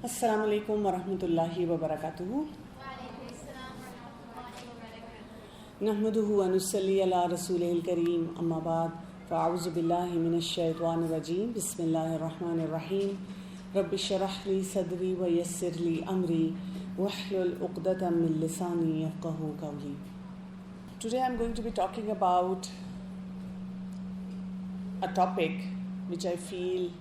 Assalamu alaikum wa rahmatullahi wa barakatuhu. Nahmaduhu wa nusalli ala rasulihil kareem amma ba'd. Fa'auzu billahi minash shaitanir rajeem. Bismillahir rahmanir rahim. Rabbi shrah li sadri wa yassir li amri wahlul 'uqdatam min lisani yafqahu qawli. Today I'm going to be talking about a topic which I feel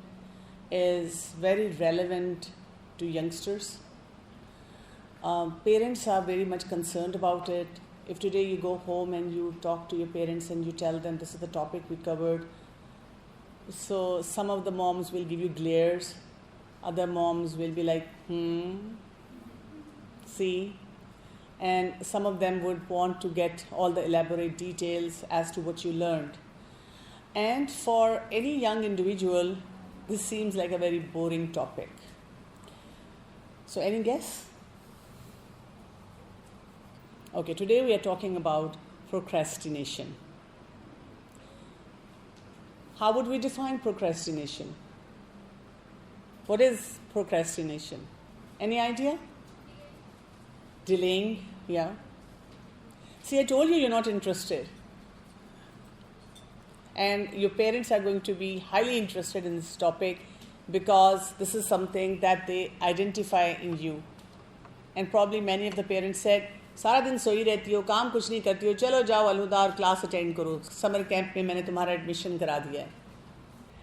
is very relevant to youngsters. Parents are very much concerned about it. If today you go home and you talk to your parents and you tell them this is the topic we covered, so some of the moms will give you glares, other moms will be like, see, and some of them would want to get all the elaborate details as to what you learned. And for any young individual, this seems like a very boring topic. So any guess? Okay, today we are talking about procrastination. How would we define procrastination? What is procrastination? Any idea? Delaying, yeah. See, I told you you're not interested. And your parents are going to be highly interested in this topic because this is something that they identify in you. And probably many of the parents said, सारा दिन सोई रहती हो, काम कुछ नहीं करती हो, चलो जाओ अलहुदार क्लास अटेंड करो, समर कैंप में मैंने तुम्हारा एडमिशन करा दिया है.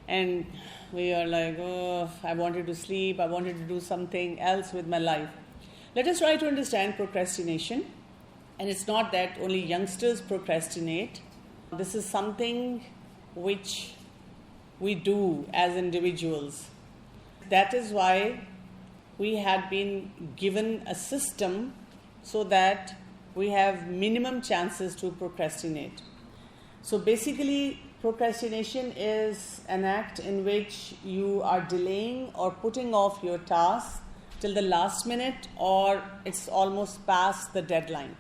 And we are like, oh, I wanted to sleep, I wanted to do something else with my life. Let us try to understand procrastination. And it's not that only youngsters procrastinate. This is something which we do as individuals. That is why we had been given a system so that we have minimum chances to procrastinate. So basically, procrastination is an act in which you are delaying or putting off your task till the last minute or it's almost past the deadline.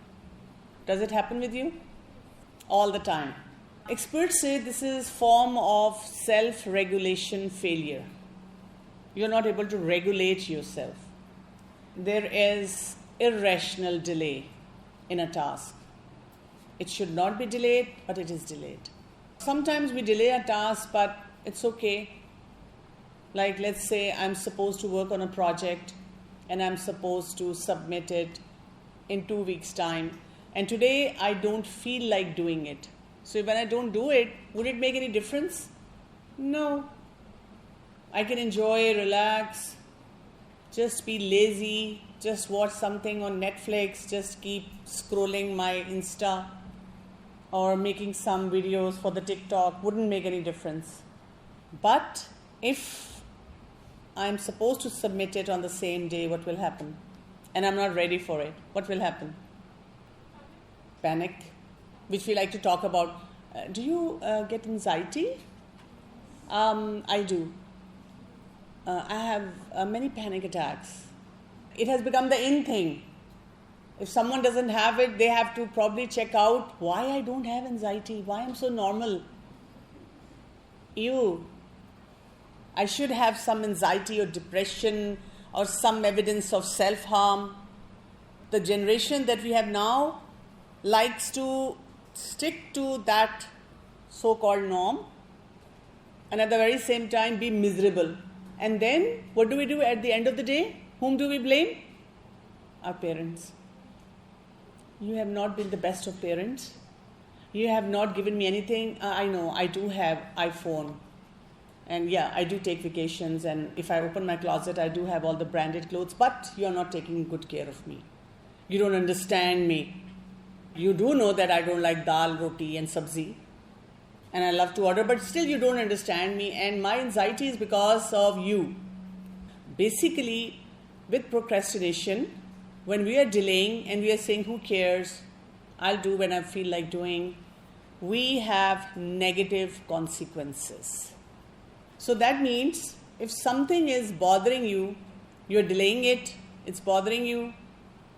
Does it happen with you? All the time. Experts say this is form of self-regulation failure. You're not able to regulate yourself. There is irrational delay in a task. It should not be delayed, but it is delayed. Sometimes we delay a task, but it's okay. Like let's say I'm supposed to work on a project and I'm supposed to submit it in 2 weeks' time. And today I don't feel like doing it. So when I don't do it, would it make any difference? No. I can enjoy, relax, just be lazy, just watch something on Netflix, just keep scrolling my Insta or making some videos for the TikTok, wouldn't make any difference. But if I'm supposed to submit it on the same day, what will happen? And I'm not ready for it, what will happen? Panic, which we like to talk about. Do you get anxiety? I do. I have many panic attacks. It has become the in thing. If someone doesn't have it, they have to probably check out why I don't have anxiety, why I'm so normal. I should have some anxiety or depression or some evidence of self-harm. The generation that we have now likes to stick to that so-called norm and at the very same time be miserable. And then what do we do at the end of the day? Whom do we blame? Our parents. You have not been the best of parents. You have not given me anything. I know, I do have iPhone. And yeah, I do take vacations. And if I open my closet, I do have all the branded clothes. But you are not taking good care of me. You don't understand me. You do know that I don't like dal, roti and sabzi. And I love to order, but still you don't understand me. And my anxiety is because of you. Basically, with procrastination, when we are delaying and we are saying, who cares, I'll do when I feel like doing, we have negative consequences. So that means if something is bothering you, you're delaying it, it's bothering you,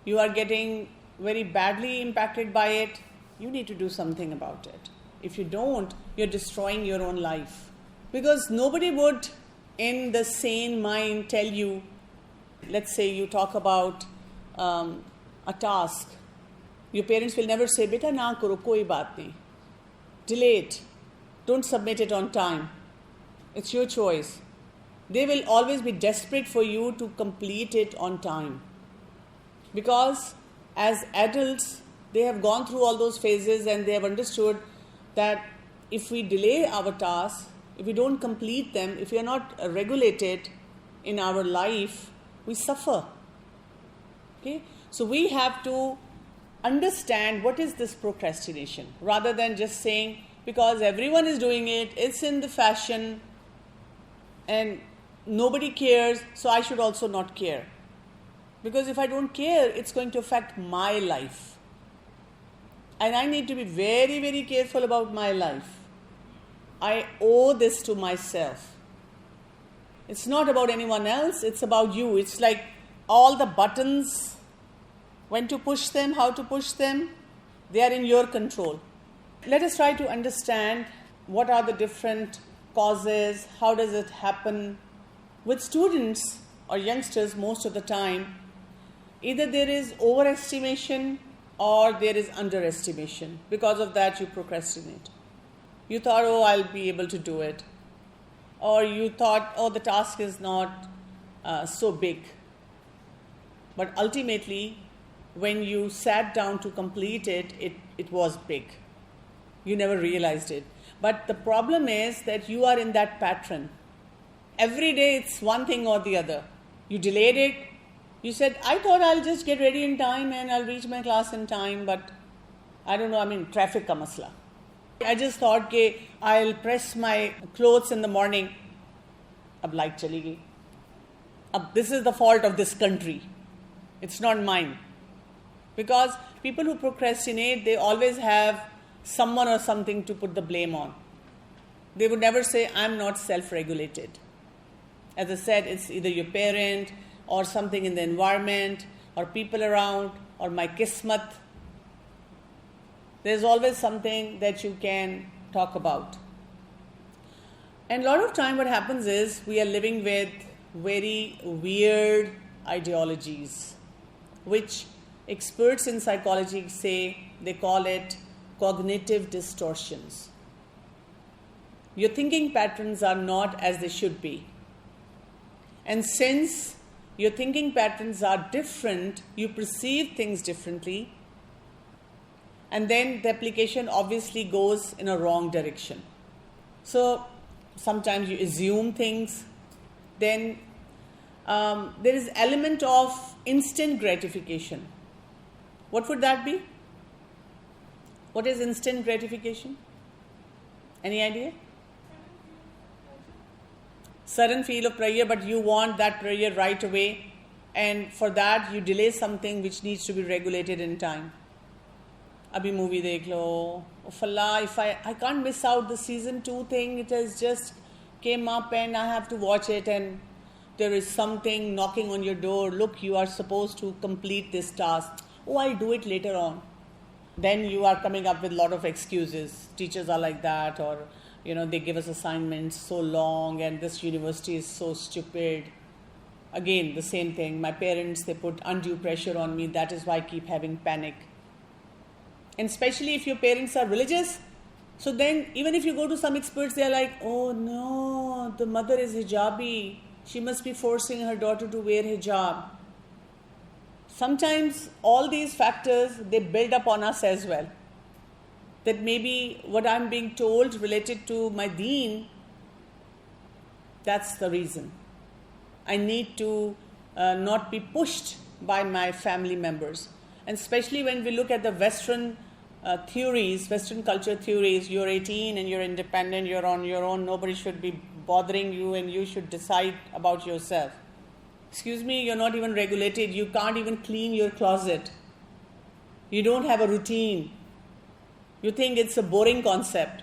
you are getting very badly impacted by it, you need to do something about it. If you don't, you're destroying your own life. Because nobody would, in the sane mind, tell you Let's say you talk about a task. Your parents will never say, "Beta na karo, koi baat nahi. Delay it. Don't submit it on time. It's your choice." They will always be desperate for you to complete it on time. Because as adults, they have gone through all those phases and they have understood that if we delay our tasks, if we don't complete them, if we are not regulated in our life, we suffer. Okay? So we have to understand what is this procrastination, rather than just saying, because everyone is doing it, it's in the fashion, and nobody cares, so I should also not care. Because if I don't care, it's going to affect my life. And I need to be very, very careful about my life. I owe this to myself. It's not about anyone else, it's about you. It's like all the buttons, when to push them, how to push them, they are in your control. Let us try to understand what are the different causes, how does it happen. With students or youngsters, most of the time, either there is overestimation or there is underestimation. Because of that, you procrastinate. You thought, "Oh, I'll be able to do it." Or you thought, "Oh, the task is not so big." But ultimately, when you sat down to complete it, it was big. You never realized it. But the problem is that you are in that pattern. Every day it's one thing or the other. You delayed it. You said, "I thought I'll just get ready in time and I'll reach my class in time, but I don't know, traffic ka masla. I just thought I'll press my clothes in the morning. Ab light chali gayi. This is the fault of this country. It's not mine." Because people who procrastinate, they always have someone or something to put the blame on. They would never say, "I'm not self-regulated." As I said, it's either your parent or something in the environment or people around or my kismat. There's always something that you can talk about. And a lot of time what happens is we are living with very weird ideologies, which experts in psychology say, they call it cognitive distortions. Your thinking patterns are not as they should be. And since your thinking patterns are different, you perceive things differently, and then the application obviously goes in a wrong direction. So sometimes you assume things, then there is element of instant gratification. What would that be? What is instant gratification? Any idea? Sudden feel of prayer, but you want that prayer right away, and for that you delay something which needs to be regulated in time. Abhi movie dekh lo. Fallah, if I can't miss out the season 2 thing, it has just came up and I have to watch it, and there is something knocking on your door. Look, you are supposed to complete this task. Oh, I'll do it later on. Then you are coming up with a lot of excuses. Teachers are like that, or they give us assignments so long, and this university is so stupid. Again, the same thing. My parents, they put undue pressure on me. That is why I keep having panic. And especially if your parents are religious, so then even if you go to some experts, they are like, "Oh no, the mother is hijabi. She must be forcing her daughter to wear hijab." Sometimes all these factors, they build up on us as well. That maybe what I'm being told related to my deen, that's the reason. I need to not be pushed by my family members. And especially when we look at the Western theories, Western culture theories, you're 18 and you're independent, you're on your own, nobody should be bothering you and you should decide about yourself. Excuse me, you're not even regulated, you can't even clean your closet. You don't have a routine. You think it's a boring concept.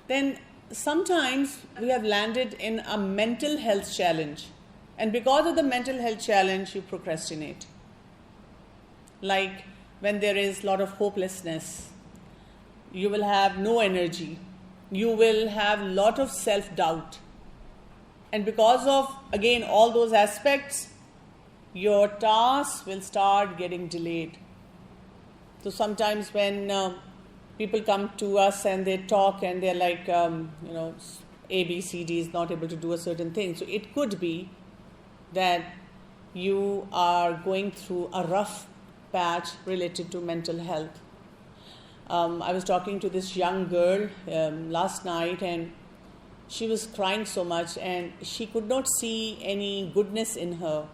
Then sometimes we have landed in a mental health challenge. And because of the mental health challenge, you procrastinate. Like when there is a lot of hopelessness, you will have no energy. You will have a lot of self-doubt. And because of, again, all those aspects, your tasks will start getting delayed. So sometimes when people come to us and they talk and they're like, A, B, C, D is not able to do a certain thing. So it could be that you are going through a rough patch related to mental health. I was talking to this young girl last night, and she was crying so much and she could not see any goodness in her.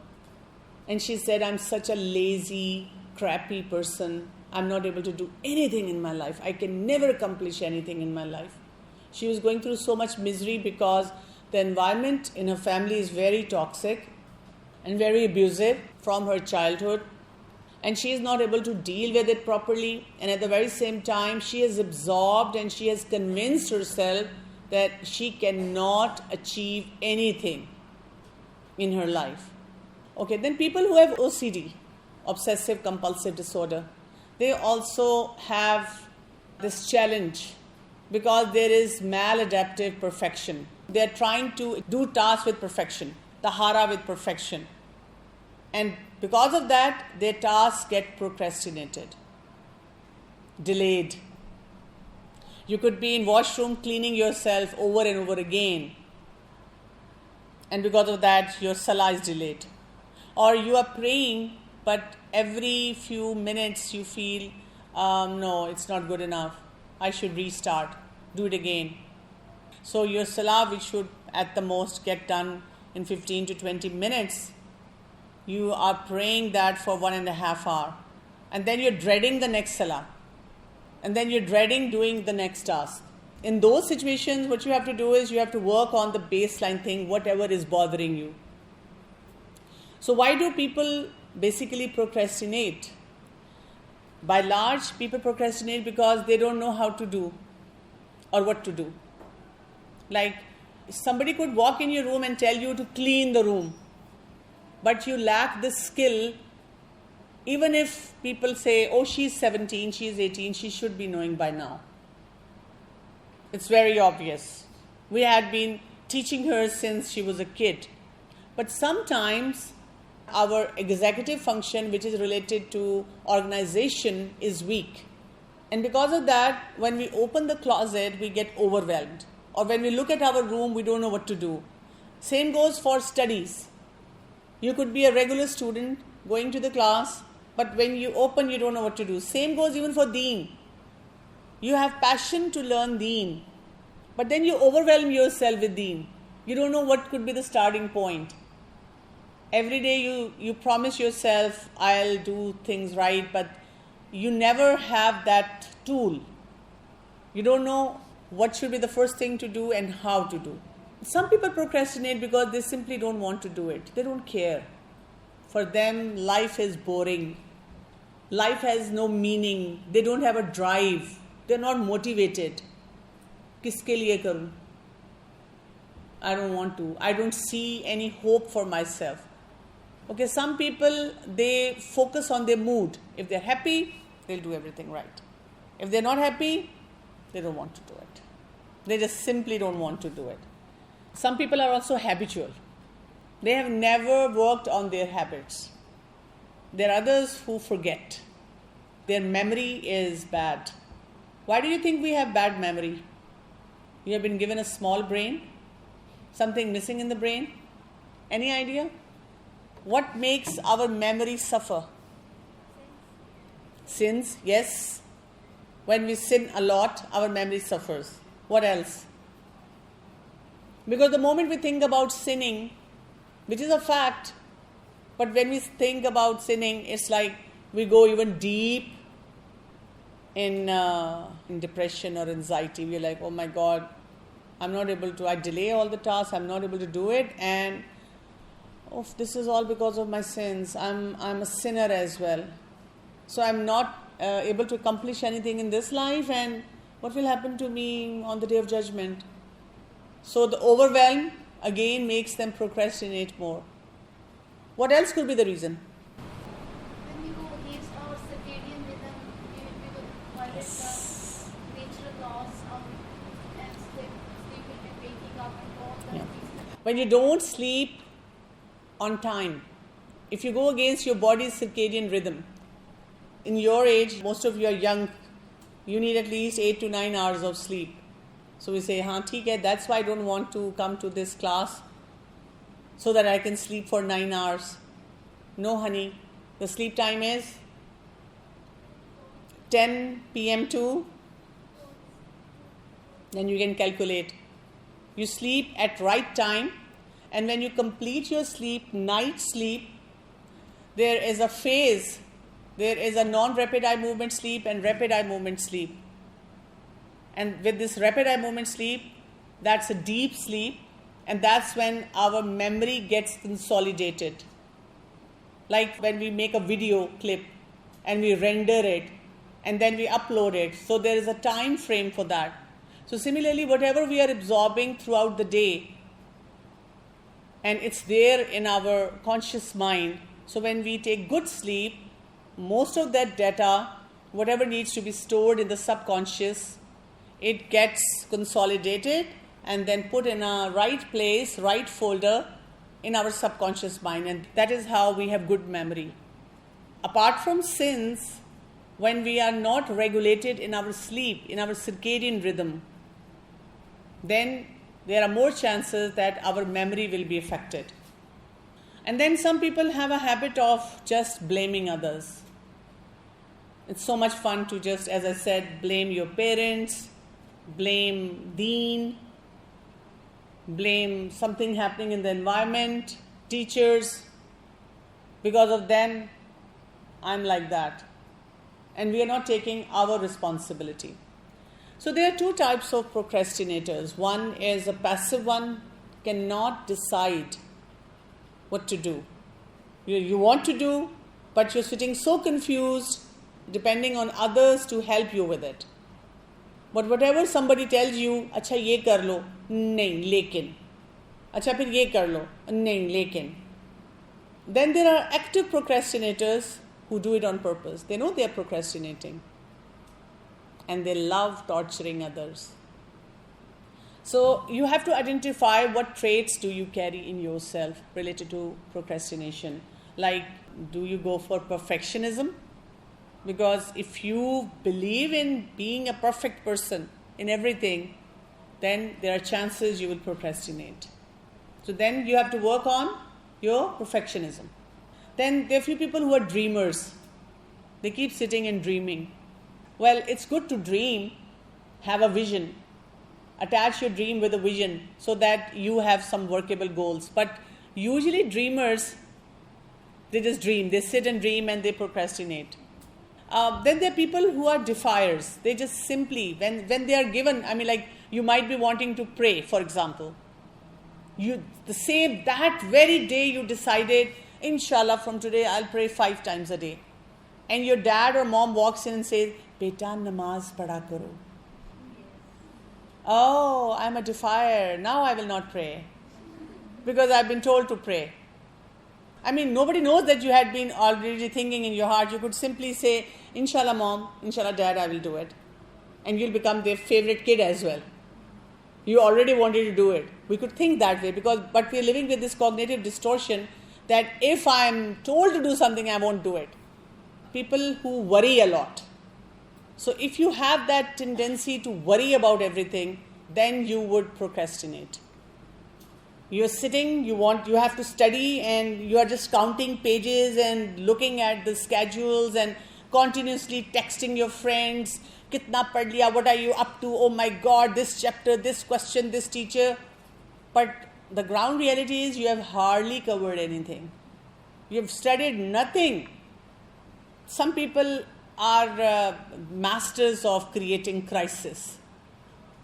And she said, I'm such a lazy, crappy person. I'm not able to do anything in my life. I can never accomplish anything in my life. She was going through so much misery because the environment in her family is very toxic and very abusive from her childhood. And she is not able to deal with it properly. And at the very same time, she is absorbed and she has convinced herself that she cannot achieve anything in her life. Okay, then people who have OCD, obsessive compulsive disorder, they also have this challenge because there is maladaptive perfection. They are trying to do tasks with perfection, tahara with perfection. And because of that, their tasks get procrastinated, delayed. You could be in washroom cleaning yourself over and over again. And because of that, your salah is delayed. Or you are praying, but every few minutes you feel, no, it's not good enough. I should restart, do it again. So your salah, which should at the most get done in 15 to 20 minutes, you are praying that for 1.5 hours. And then you're dreading the next salah. And then you're dreading doing the next task. In those situations, what you have to do is you have to work on the baseline thing, whatever is bothering you. So why do people basically procrastinate? By large, people procrastinate because they don't know how to do or what to do. Like, somebody could walk in your room and tell you to clean the room, but you lack this skill. Even if people say, oh, she's 17, she's 18, she should be knowing by now. It's very obvious. We had been teaching her since she was a kid. But sometimes our executive function, which is related to organization, is weak. And because of that, when we open the closet, we get overwhelmed. Or when we look at our room, we don't know what to do. Same goes for studies. You could be a regular student going to the class, but when you open, you don't know what to do. Same goes even for Deen. You have passion to learn Deen, but then you overwhelm yourself with Deen. You don't know what could be the starting point. Every day you promise yourself, I'll do things right, but you never have that tool. You don't know what should be the first thing to do and how to do. Some people procrastinate because they simply don't want to do it. They don't care. For them, life is boring. Life has no meaning. They don't have a drive. They're not motivated. Kiske liye karu? I don't want to. I don't see any hope for myself. Okay, some people, they focus on their mood. If they're happy, they'll do everything right. If they're not happy, they don't want to do it. They just simply don't want to do it. Some people are also habitual. They have never worked on their habits. There are others who forget. Their memory is bad. Why do you think we have bad memory? You have been given a small brain? Something missing in the brain? Any idea? What makes our memory suffer? Sins, yes. When we sin a lot, our memory suffers. What else? Because the moment we think about sinning, which is a fact, but when we think about sinning, it's like we go even deep in depression or anxiety. We're like, oh my God, I'm not able to, I delay all the tasks, I'm not able to do it, and this is all because of my sins. I'm a sinner as well. So I'm not able to accomplish anything in this life, and what will happen to me on the day of judgment? So the overwhelm again makes them procrastinate more. What else could be the reason? When we go against our circadian rhythm, we will violate the natural laws of sleeping and waking up and all that. When you don't sleep on time, if you go against your body's circadian rhythm, in your age, most of you are young, you need at least 8 to 9 hours of sleep. So we say, theek hai, that's why I don't want to come to this class, so that I can sleep for 9 hours. No, honey, the sleep time is 10 p.m. to, then you can calculate. You sleep at right time, and when you complete your sleep, night sleep, there is a phase. There is a non-rapid eye movement sleep and rapid eye movement sleep. And with this rapid eye movement sleep, that's a deep sleep, and that's when our memory gets consolidated. Like when we make a video clip and we render it and then we upload it. So there is a time frame for that. So similarly, whatever we are absorbing throughout the day, and it's there in our conscious mind. So when we take good sleep, most of that data, whatever needs to be stored in the subconscious, it gets consolidated and then put in a right place, right folder in our subconscious mind. And that is how we have good memory. Apart from sins, when we are not regulated in our sleep, in our circadian rhythm, then there are more chances that our memory will be affected. And then some people have a habit of just blaming others. It's so much fun to just, as I said, blame your parents, blame Deen, blame something happening in the environment, teachers. Because of them, I'm like that. And we are not taking our responsibility. So there are two types of procrastinators. One is a passive one, cannot decide what to do. You want to do, but you're sitting so confused, depending on others to help you with it. But whatever somebody tells you, अच्छा ये कर लो, नहीं लेकिन, अच्छा फिर ये कर लो, नहीं लेकिन. Then there are active procrastinators who do it on purpose. They know they are procrastinating, and they love torturing others. So you have to identify what traits do you carry in yourself related to procrastination. Like, do you go for perfectionism? Because if you believe in being a perfect person in everything, then there are chances you will procrastinate. So then you have to work on your perfectionism. Then there are few people who are dreamers. They keep sitting and dreaming. Well, it's good to dream, have a vision. Attach your dream with a vision so that you have some workable goals. But usually dreamers, they just dream. They sit and dream and they procrastinate. Then there are people who are defiers. They just simply, when they are given, like you might be wanting to pray, for example. That very day you decided, Inshallah, from today I'll pray 5 times a day. And your dad or mom walks in and says, Beta, namaz pada karo. Oh, I'm a defier. Now I will not pray. Because I've been told to pray. Nobody knows that you had been already thinking in your heart. You could simply say, Inshallah mom, Inshallah dad, I will do it. And you'll become their favorite kid as well. You already wanted to do it. We could think that way, but we're living with this cognitive distortion that if I'm told to do something, I won't do it. People who worry a lot. So if you have that tendency to worry about everything, then you would procrastinate. You're sitting, you have to study, and you are just counting pages and looking at the schedules and continuously texting your friends, kitna pad liya, what are you up to, oh my God, this chapter, this question, this teacher. But the ground reality is you have hardly covered anything. You have studied nothing. Some people are masters of creating crisis.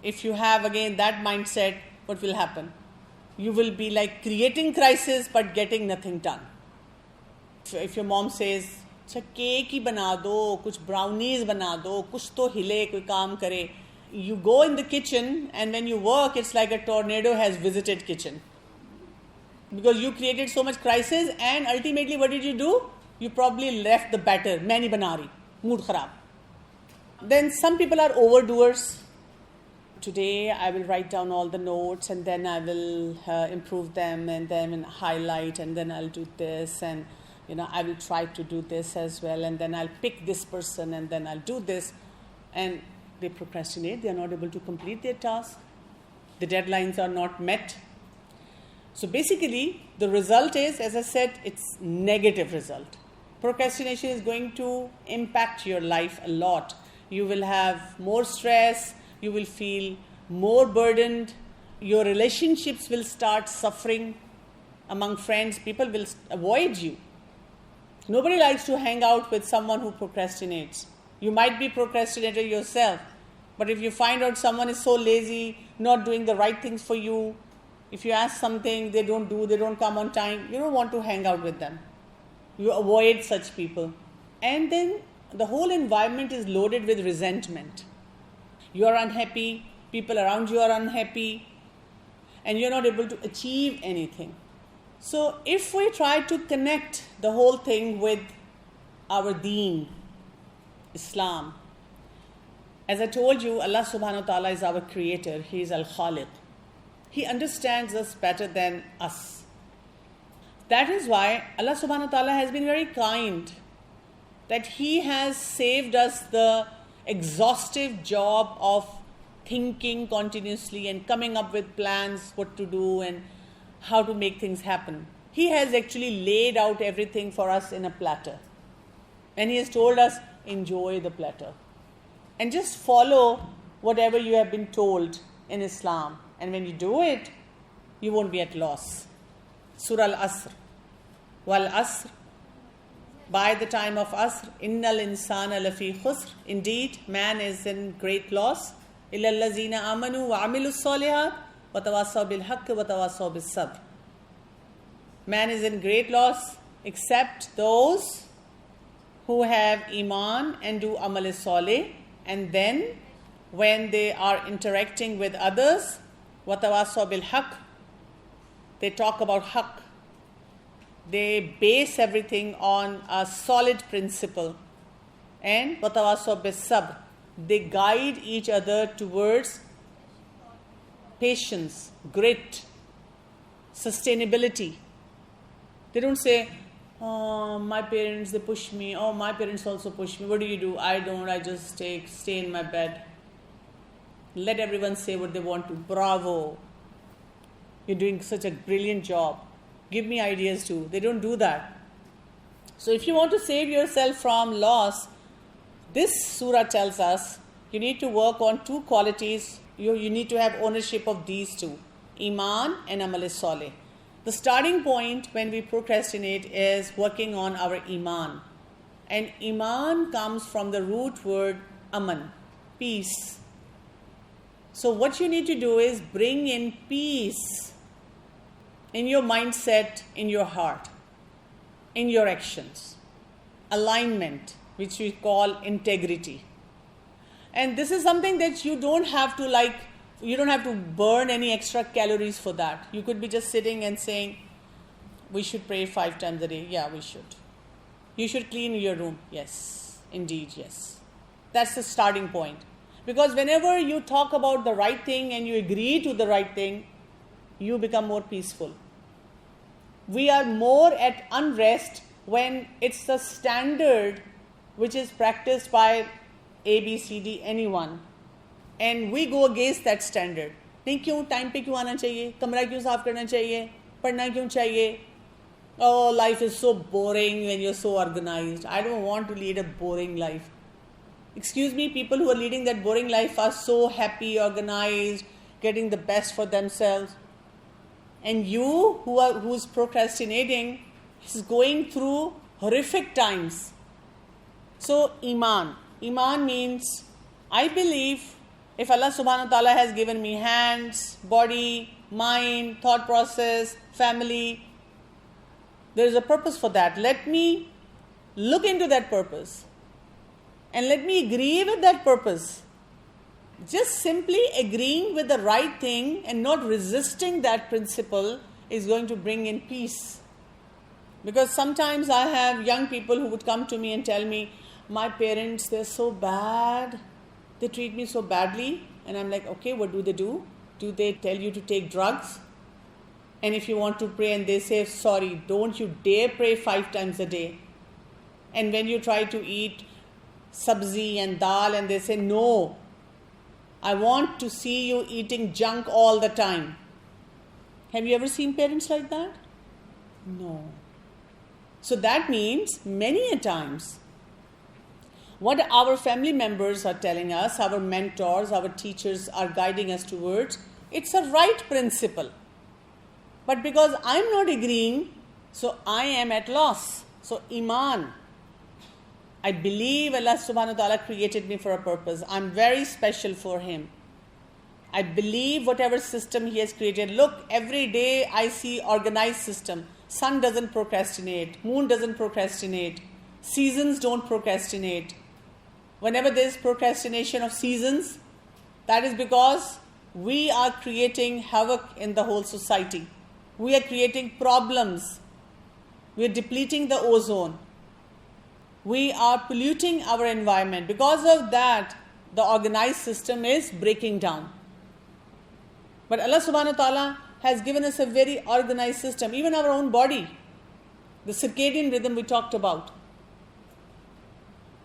If you have again that mindset, what will happen? You will be like creating crisis but getting nothing done. If your mom says, अच्छा cake ही बना दो, कुछ brownies बना दो, कुछ तो हिले, कोई काम करे. You go in the kitchen, and when you work, it's like a tornado has visited kitchen. Because you created so much crisis, and ultimately what did you do? You probably left the batter. मैं नहीं बना रही, mood खराब. Then some people are overdoers. Today I will write down all the notes, and then I will improve them, and then highlight, and then I'll do this, and I will try to do this as well, and then I'll pick this person, and then I'll do this. And they procrastinate. They are not able to complete their task. The deadlines are not met. So basically, the result is, as I said, it's negative result. Procrastination is going to impact your life a lot. You will have more stress. You will feel more burdened. Your relationships will start suffering among friends. People will avoid you. Nobody likes to hang out with someone who procrastinates. You might be procrastinator yourself, but if you find out someone is so lazy, not doing the right things for you, if you ask something, they don't do, they don't come on time, you don't want to hang out with them. You avoid such people. And then the whole environment is loaded with resentment. You are unhappy, people around you are unhappy, and you're not able to achieve anything. So if we try to connect the whole thing with our deen, Islam, as I told you, Allah subhanahu wa ta'ala is our creator. He is Al-Khaliq. He understands us better than us. That is why Allah subhanahu wa ta'ala has been very kind, that He has saved us the exhaustive job of thinking continuously and coming up with plans, what to do and how to make things happen. He has actually laid out everything for us in a platter. And He has told us, enjoy the platter. And just follow whatever you have been told in Islam. And when you do it, you won't be at loss. Surah Al-Asr. Wal Asr. By the time of Asr, Innal insana lafi khusr. Indeed, man is in great loss. Illa allazina amanu wa amilus salihat. وَتَوَاصَوْا بِالْحَقِّ وَتَوَاصَوْا بِالصَّبْرِ. Man is in great loss except those who have Iman and do Amal Saleh, and then when they are interacting with others, وَتَوَاصَوْا بِالْحَقِّ, they talk about Haqq. They base everything on a solid principle. And وَتَوَاصَوْا بِالصَّبْرِ, they guide each other towards patience, grit, sustainability. They don't say, oh, my parents, they push me. Oh, my parents also push me. What do? I don't. I just stay in my bed. Let everyone say what they want to. Bravo. You're doing such a brilliant job. Give me ideas too. They don't do that. So if you want to save yourself from loss, this surah tells us you need to work on two qualities. You need to have ownership of these two, Iman and Amal Saleh. The starting point when we procrastinate is working on our Iman. And Iman comes from the root word Aman, peace. So what you need to do is bring in peace in your mindset, in your heart, in your actions. Alignment, which we call integrity. And this is something that you don't have to burn any extra calories for that. You could be just sitting and saying, we should pray 5 times a day. Yeah, we should. You should clean your room. Yes, indeed, yes. That's the starting point. Because whenever you talk about the right thing and you agree to the right thing, you become more peaceful. We are more at unrest when it's the standard which is practiced by A, B, C, D, anyone. And we go against that standard. नहीं क्यों time पे क्यों आना चाहिए, कमरा क्यों साफ करना चाहिए, पढ़ना क्यों चाहिए. Oh, life is so boring when you're so organized. I don't want to lead a boring life. Excuse me, people who are leading that boring life are so happy, organized, getting the best for themselves. And you who's procrastinating is going through horrific times. So Iman. Iman means, I believe if Allah subhanahu wa ta'ala has given me hands, body, mind, thought process, family, there is a purpose for that. Let me look into that purpose. And let me agree with that purpose. Just simply agreeing with the right thing and not resisting that principle is going to bring in peace. Because sometimes I have young people who would come to me and tell me, my parents, they're so bad. They treat me so badly. And I'm like, okay, what do they do? Do they tell you to take drugs? And if you want to pray and they say, sorry, don't you dare pray 5 times a day. And when you try to eat sabzi and dal and they say, no, I want to see you eating junk all the time. Have you ever seen parents like that? No. So that means many a times what our family members are telling us, our mentors, our teachers are guiding us towards, it's a right principle. But because I'm not agreeing, so I am at loss. So Iman, I believe Allah subhanahu wa ta'ala created me for a purpose. I'm very special for Him. I believe whatever system He has created. Look, every day I see organized system. Sun doesn't procrastinate. Moon doesn't procrastinate. Seasons don't procrastinate. Whenever there is procrastination of seasons, that is because we are creating havoc in the whole society. We are creating problems. We are depleting the ozone. We are polluting our environment. Because of that, the organized system is breaking down. But Allah subhanahu wa ta'ala has given us a very organized system. Even our own body, the circadian rhythm we talked about.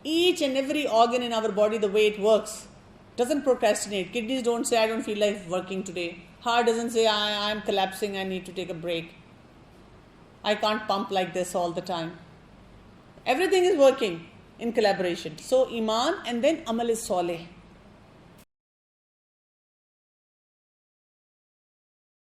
Each and every organ in our body, the way it works, doesn't procrastinate. Kidneys don't say, I don't feel like working today. Heart doesn't say, I'm collapsing, I need to take a break. I can't pump like this all the time. Everything is working in collaboration. So Iman and then Amal is Saleh.